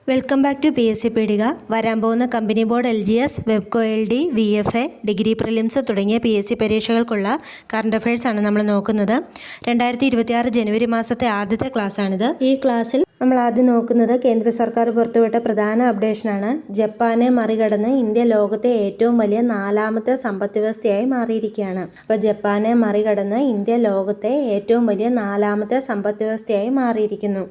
Welcome back to PSC Peedika. വരാൻ പോകുന്ന company board, LGS, Bevco LD, VFA, degree prelims തുടങ്ങിയ PSC പരീക്ഷകൾക്കുള്ള കറണ്ട് അഫയേഴ്സ് ആണ് നമ്മൾ നോക്കുന്നത്. 2026 ജനുവരി മാസത്തെ ആദ്യത്തെ ക്ലാസ്സാണിത്. ഈ ക്ലാസ്സിൽ നമ്മൾ ആദ്യം നോക്കുന്നത് കേന്ദ്ര സർക്കാർ പുറത്തുവിട്ട പ്രധാന അപ്ഡേഷനാണ്. ജപ്പാനെ മറികടന്ന് ഇന്ത്യ ലോകത്തെ ഏറ്റവും വലിയ 4ാമത്തെ സമ്പദ് വ്യവസ്ഥയായി മാറിയിരിക്കുകയാണ്. അപ്പോൾ ജപ്പാനെ മറികടന്ന് ഇന്ത്യ ലോകത്തെ ഏറ്റവും വലിയ 4ാമത്തെ സമ്പദ് വ്യവസ്ഥയായി മാറിയിരിക്കുന്നു.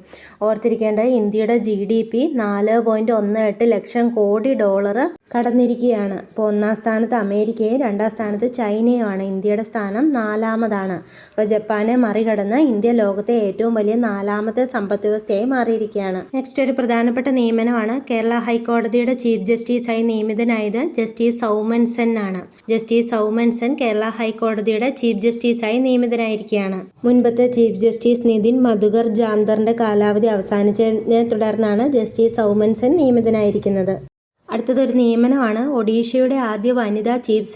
ഓർത്തിരിക്കേണ്ടത് ഇന്ത്യയുടെ GDP 4.18 ലക്ഷം കോടി ഡോളർ കടന്നിരിക്കുകയാണ്. ഇപ്പോൾ 1ാം സ്ഥാനത്ത് അമേരിക്കയും 2ാം സ്ഥാനത്ത് ചൈനയുമാണ്. ഇന്ത്യയുടെ സ്ഥാനം 4ാമതാണ്. അപ്പോൾ ജപ്പാനെ മറികടന്ന് ഇന്ത്യ ലോകത്തെ ഏറ്റവും വലിയ 4ാമത്തെ സമ്പദ് വ്യവസ്ഥയായി മാറിയിരിക്കുകയാണ്. നെക്സ്റ്റ് ഒരു പ്രധാനപ്പെട്ട നിയമനമാണ്. കേരള ഹൈക്കോടതിയുടെ ചീഫ് ജസ്റ്റിസായി നിയമിതനായത് ജസ്റ്റിസ് സൗമൻ സെൻ ആണ്. ജസ്റ്റിസ് സൗമൻ സെൻ കേരള ഹൈക്കോടതിയുടെ ചീഫ് ജസ്റ്റിസായി നിയമിതനായിരിക്കുകയാണ്. മുൻപത്തെ ചീഫ് ജസ്റ്റിസ് നിതിൻ മധുകർ ജാംദറിന്റെ കാലാവധി അവസാനിച്ചതിനെ തുടർന്നാണ് ജസ്റ്റിസ് സൗമൻ സെൻ നിയമിതനായിരിക്കുന്നത്. അടുത്തതൊരു നിയമനമാണ്. ഒഡീഷയുടെ ആദ്യ വനിതാ ചീഫ്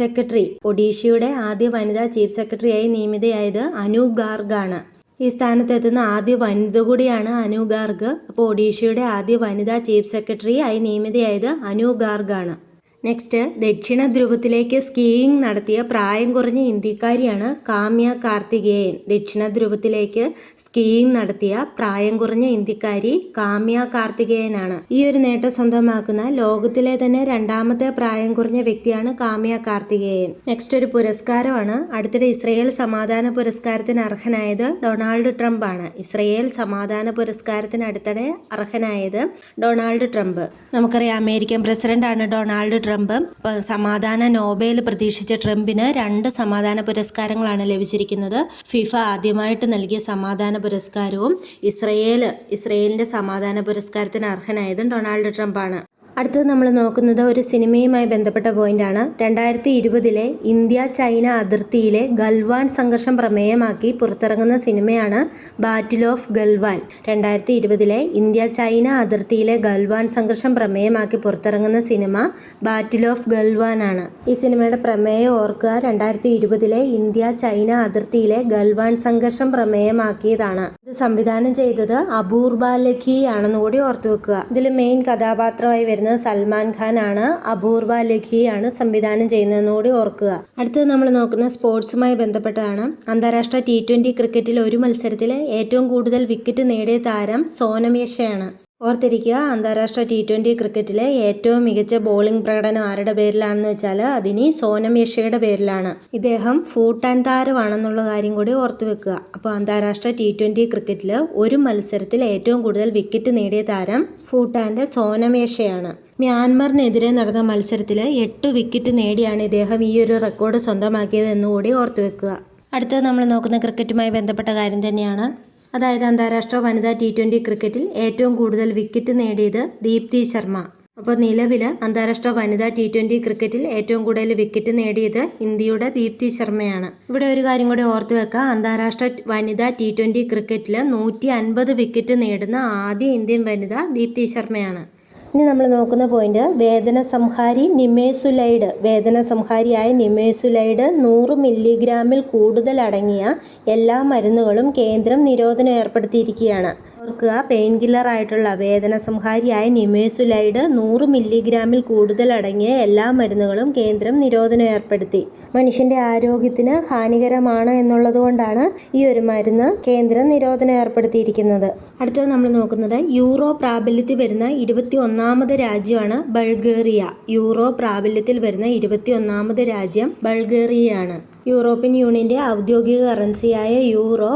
സെക്രട്ടറിയായി നിയമിതയായത് അനു ഗാർഗ് ആണ്. ഈ സ്ഥാനത്തെത്തുന്ന ആദ്യ വനിത കൂടിയാണ് അനു ഗാർഗ്. അപ്പോൾ ഒഡീഷയുടെ ആദ്യ വനിതാ ചീഫ് സെക്രട്ടറി ആയി നിയമിതയായത് അനു ഗാർഗ് ആണ്. നെക്സ്റ്റ്, ദക്ഷിണ ധ്രുവത്തിലേക്ക് സ്കീയിങ് നടത്തിയ പ്രായം കുറഞ്ഞ ഇന്ത്യക്കാരിയാണ് കാമ്യ കാർത്തികേയൻ. ദക്ഷിണ ധ്രുവത്തിലേക്ക് സ്കീയിങ് നടത്തിയ പ്രായം കുറഞ്ഞ ഇന്ത്യക്കാരി കാമ്യ കാർത്തികേയനാണ്. ഈ ഒരു നേട്ടം സ്വന്തമാക്കുന്ന ലോകത്തിലെ തന്നെ 2ാമത്തെ പ്രായം കുറഞ്ഞ വ്യക്തിയാണ് കാമ്യ കാർത്തികേയൻ. നെക്സ്റ്റ് ഒരു പുരസ്കാരമാണ്. അടുത്തിടെ ഇസ്രയേൽ സമാധാന പുരസ്കാരത്തിന് അർഹനായത് ഡൊണാൾഡ് ട്രംപ് ആണ്. ഇസ്രയേൽ സമാധാന പുരസ്കാരത്തിന് അടുത്തിടെ അർഹനായത് ഡൊണാൾഡ് ട്രംപ്. നമുക്കറിയാം, അമേരിക്കൻ പ്രസിഡന്റ് ആണ് ഡൊണാൾഡ് ട്രംപ്. സമാധാന നോബേൽ പ്രതീക്ഷിച്ച ട്രംപിന് 2 സമാധാന പുരസ്കാരങ്ങളാണ് ലഭിച്ചിരിക്കുന്നത്. ഫിഫ ആദ്യമായിട്ട് നൽകിയ സമാധാന പുരസ്കാരവും ഇസ്രയേലിന്റെ സമാധാന പുരസ്കാരത്തിന് അർഹനായതും ഡൊണാൾഡ് ട്രംപ് ആണ്. അടുത്തത് നമ്മൾ നോക്കുന്നത് ഒരു സിനിമയുമായി ബന്ധപ്പെട്ട പോയിന്റാണ്. 2020 ഇന്ത്യ ചൈന അതിർത്തിയിലെ ഗൽവാൻ സംഘർഷം പ്രമേയമാക്കി പുറത്തിറങ്ങുന്ന സിനിമയാണ് battle of Galwan. 2020 India China അതിർത്തിയിലെ ഗൽവാൻ സംഘർഷം പ്രമേയമാക്കി പുറത്തിറങ്ങുന്ന സിനിമ ബാറ്റിൽ ഓഫ് ഗൽവാൻ ആണ്. ഈ സിനിമയുടെ പ്രമേയം ഓർക്കുക. 2020 ഇന്ത്യ ചൈന അതിർത്തിയിലെ ഗൽവാൻ സംഘർഷം പ്രമേയമാക്കിയതാണ്. ഇത് സംവിധാനം ചെയ്തത് അപൂർവ ലഖി ആണെന്ന് കൂടി ഓർത്തു വെക്കുക. ഇതിൽ മെയിൻ കഥാപാത്രമായി വരുന്ന സൽമാൻ ഖാൻ ആണ്. അപൂർവ ലഖിയാണ് സംവിധാനം ചെയ്യുന്നതെന്ന് കൂടി ഓർക്കുക. അടുത്തത് നമ്മൾ നോക്കുന്ന സ്പോർട്സുമായി ബന്ധപ്പെട്ടതാണ്. അന്താരാഷ്ട്ര T20 ക്രിക്കറ്റിൽ ഒരു മത്സരത്തിൽ ഏറ്റവും കൂടുതൽ വിക്കറ്റ് നേടിയ താരം സോനം യശയാണ്. ഓർത്തിരിക്കുക, അന്താരാഷ്ട്ര T20 ക്രിക്കറ്റിലെ ഏറ്റവും മികച്ച ബോളിംഗ് പ്രകടനം ആരുടെ പേരിലാണെന്ന് വെച്ചാൽ അതിനി സോനം യശയുടെ പേരിലാണ്. ഇദ്ദേഹം ഭൂട്ടാൻ താരമാണെന്നുള്ള കാര്യം കൂടി ഓർത്തു വെക്കുക. അപ്പോൾ അന്താരാഷ്ട്ര T20 ക്രിക്കറ്റിൽ ഒരു മത്സരത്തിൽ ഏറ്റവും കൂടുതൽ വിക്കറ്റ് നേടിയ താരം ഭൂട്ടാന്റെ സോനം യശയാണ്. മ്യാൻമറിനെതിരെ നടന്ന മത്സരത്തിൽ 8 വിക്കറ്റ് നേടിയാണ് ഇദ്ദേഹം ഈ ഒരു റെക്കോർഡ് സ്വന്തമാക്കിയത് എന്നുകൂടി ഓർത്തു വെക്കുക. അടുത്തത് നമ്മൾ നോക്കുന്ന ക്രിക്കറ്റുമായി ബന്ധപ്പെട്ട കാര്യം തന്നെയാണ്. അതായത് അന്താരാഷ്ട്ര വനിതാ T20 ക്രിക്കറ്റിൽ ഏറ്റവും കൂടുതൽ വിക്കറ്റ് നേടിയത് ദീപ്തി ശർമ്മ. അപ്പോൾ നിലവിൽ അന്താരാഷ്ട്ര വനിതാ T20 ക്രിക്കറ്റിൽ ഏറ്റവും കൂടുതൽ വിക്കറ്റ് നേടിയത് ഇന്ത്യയുടെ ദീപ്തി ശർമ്മയാണ്. ഇവിടെ ഒരു കാര്യം കൂടി ഓർത്തു വെക്കുക. അന്താരാഷ്ട്ര വനിതാ T20 ക്രിക്കറ്റിൽ 150 വിക്കറ്റ് നേടുന്ന ആദ്യ ഇന്ത്യൻ വനിത ദീപ്തി ശർമ്മയാണ്. ഇനി നമ്മൾ നോക്കുന്ന പോയിന്റ് വേദനസംഹാരിയായ നിമേസുലൈഡ് 100 മില്ലിഗ്രാമിൽ കൂടുതൽ അടങ്ങിയ എല്ലാ മരുന്നുകളും കേന്ദ്രം നിരോധനം ഏർപ്പെടുത്തിയിരിക്കുകയാണ്. ഓർക്കുക, പെയിൻ കില്ലർ ആയിട്ടുള്ള വേദനസംഹാരിയായ നിമേസുലൈഡ് 100 മില്ലിഗ്രാമിൽ കൂടുതൽ അടങ്ങിയ എല്ലാ മരുന്നുകളും കേന്ദ്രം നിരോധനം ഏർപ്പെടുത്തി. മനുഷ്യന്റെ ആരോഗ്യത്തിന് ഹാനികരമാണ് എന്നുള്ളത് കൊണ്ടാണ് ഈ ഒരു മരുന്ന് കേന്ദ്രം നിരോധനം ഏർപ്പെടുത്തിയിരിക്കുന്നത്. അടുത്തത് നമ്മൾ നോക്കുന്നത് യൂറോ പ്രാബല്യത്തിൽ വരുന്ന 21ാമത് രാജ്യമാണ് ബൾഗേറിയ. യൂറോ പ്രാബല്യത്തിൽ വരുന്ന 21ാമത് രാജ്യം ബൾഗേറിയയാണ്. യൂറോപ്യൻ യൂണിയന്റെ ഔദ്യോഗിക കറൻസിയായ യൂറോ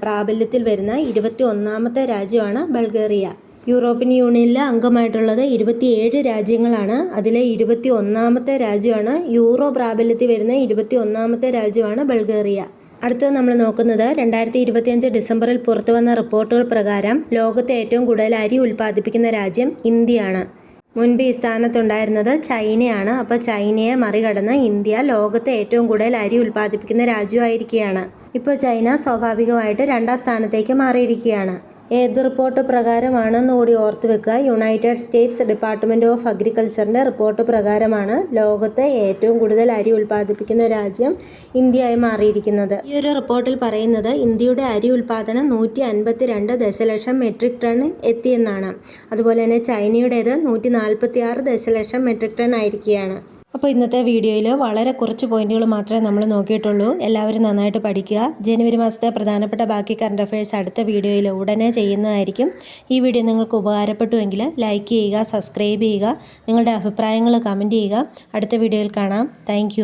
പ്രാബല്യത്തിൽ വരുന്ന 21ാമത്തെ രാജ്യമാണ് ബൾഗേറിയ. യൂറോപ്യൻ യൂണിയനിൽ അംഗമായിട്ടുള്ളത് 27 രാജ്യങ്ങളാണ്. അതിലെ 21ാമത്തെ രാജ്യമാണ് യൂറോ പ്രാബല്യത്തിൽ വരുന്ന 21ാമത്തെ രാജ്യമാണ് ബൾഗേറിയ. അടുത്തത് നമ്മൾ നോക്കുന്നത് 2025 ഡിസംബറിൽ പുറത്തുവന്ന റിപ്പോർട്ടുകൾ പ്രകാരം ലോകത്തെ ഏറ്റവും കൂടുതൽ അരി ഉൽപ്പാദിപ്പിക്കുന്ന രാജ്യം ഇന്ത്യയാണ്. മുൻപ് ഈ സ്ഥാനത്തുണ്ടായിരുന്നത് ചൈനയാണ്. അപ്പോൾ ചൈനയെ മറികടന്ന് ഇന്ത്യ ലോകത്തെ ഏറ്റവും കൂടുതൽ അരി ഉൽപ്പാദിപ്പിക്കുന്ന രാജ്യമായിരിക്കുകയാണ്. ഇപ്പോൾ ചൈന സ്വാഭാവികമായിട്ട് 2ാം സ്ഥാനത്തേക്ക് മാറിയിരിക്കുകയാണ്. ഏത് റിപ്പോർട്ട് പ്രകാരമാണെന്ന് കൂടി ഓർത്ത് വെക്കുക. യുണൈറ്റഡ് സ്റ്റേറ്റ്സ് ഡിപ്പാർട്ട്മെൻറ്റ് ഓഫ് അഗ്രികൾച്ചറിൻ്റെ റിപ്പോർട്ട് പ്രകാരമാണ് ലോകത്തെ ഏറ്റവും കൂടുതൽ അരി ഉൽപ്പാദിപ്പിക്കുന്ന രാജ്യം ഇന്ത്യയായി മാറിയിരിക്കുന്നത്. ഈ ഒരു റിപ്പോർട്ടിൽ പറയുന്നത് ഇന്ത്യയുടെ അരി ഉൽപ്പാദനം 152 ദശലക്ഷം മെട്രിക് ടൺ എത്തിയെന്നാണ്. അതുപോലെ തന്നെ ചൈനയുടേത് 146 ദശലക്ഷം മെട്രിക് ടൺ ആയിരിക്കുകയാണ്. അപ്പോൾ ഇന്നത്തെ വീഡിയോയിൽ വളരെ കുറച്ച് പോയിന്റുകൾ മാത്രമേ നമ്മൾ നോക്കിയിട്ടുള്ളൂ. എല്ലാവരും നന്നായിട്ട് പഠിക്കുക. ജനുവരി മാസത്തെ പ്രധാനപ്പെട്ട ബാക്കി കറണ്ട് അഫയേഴ്സ് അടുത്ത വീഡിയോയിൽ ഉടനെ ചെയ്യുന്നതായിരിക്കും. ഈ വീഡിയോ നിങ്ങൾക്ക് ഉപകാരപ്പെട്ടുവെങ്കിൽ ലൈക്ക് ചെയ്യുക, സബ്സ്ക്രൈബ് ചെയ്യുക, നിങ്ങളുടെ അഭിപ്രായങ്ങൾ കമൻറ്റ് ചെയ്യുക. അടുത്ത വീഡിയോയിൽ കാണാം. താങ്ക്